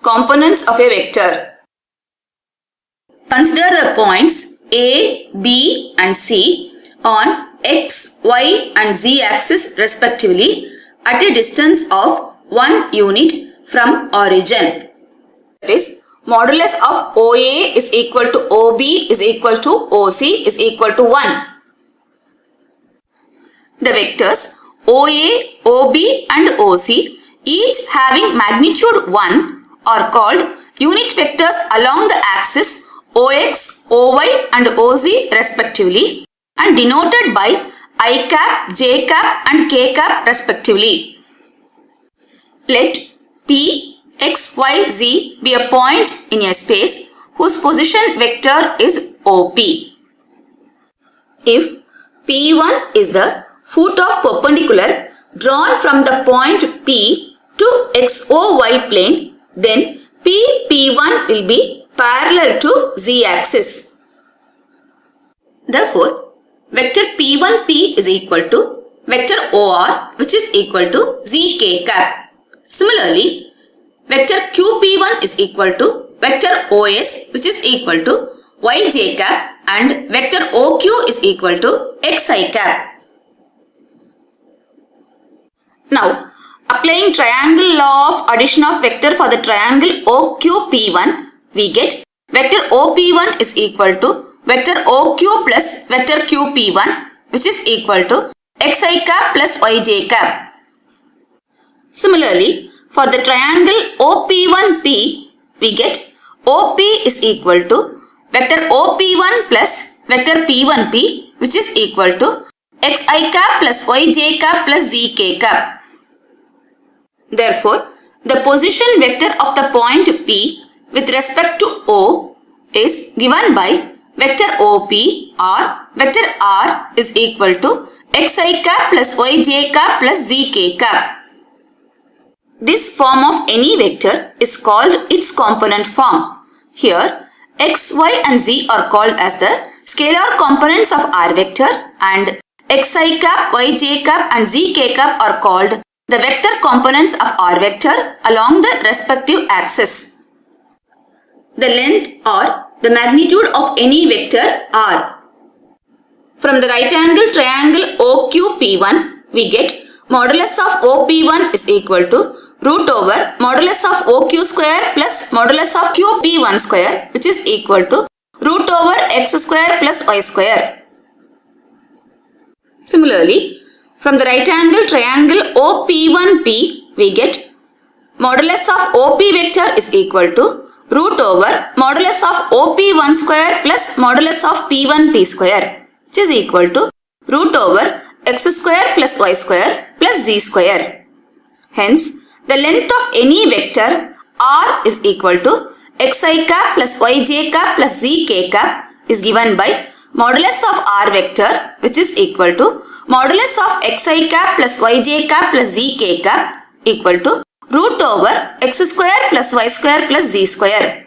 Components of a vector. Consider the points A, B and C on x, y and z axis respectively at a distance of 1 unit from origin. That is, modulus of OA is equal to OB is equal to OC is equal to 1. The vectors OA, OB and OC, each having magnitude 1, are called unit vectors along the axis OX, OY and OZ respectively and denoted by I cap, J cap and K cap respectively. Let P, X, Y, Z be a point in a space whose position vector is OP. If P1 is the foot of perpendicular drawn from the point P to XOY plane, then P1 will be parallel to Z axis. Therefore, vector P1P is equal to vector OR, which is equal to ZK cap. Similarly, vector QP1 is equal to vector OS, which is equal to YJ cap, and vector OQ is equal to XI cap. Now, applying triangle law of addition of vector for the triangle OQP1, we get vector OP1 is equal to vector OQ plus vector QP1, which is equal to XI cap plus YJ cap. Similarly, for the triangle OP1P, we get OP is equal to vector OP1 plus vector P1P, which is equal to XI cap plus YJ cap plus ZK cap. Therefore, the position vector of the point P with respect to O is given by vector OP or vector R is equal to XI cap plus YJ cap plus ZK cap. This form of any vector is called its component form. Here, X, Y and Z are called as the scalar components of R vector and XI cap, YJ cap and ZK cap are called the vector components of R vector along the respective axis. The length or the magnitude of any vector R. From the right angle triangle OQP1, we get modulus of OP1 is equal to root over modulus of OQ square plus modulus of QP1 square, which is equal to root over x square plus y square. Similarly, from the right angle triangle OP1P, we get modulus of OP vector is equal to root over modulus of OP1 square plus modulus of P1P square, which is equal to root over x square plus y square plus z square. Hence, the length of any vector R is equal to XI cap plus YJ cap plus ZK cap is given by modulus of R vector, which is equal to modulus of XI cap plus YJ cap plus ZK cap equal to root over x square plus y square plus z square.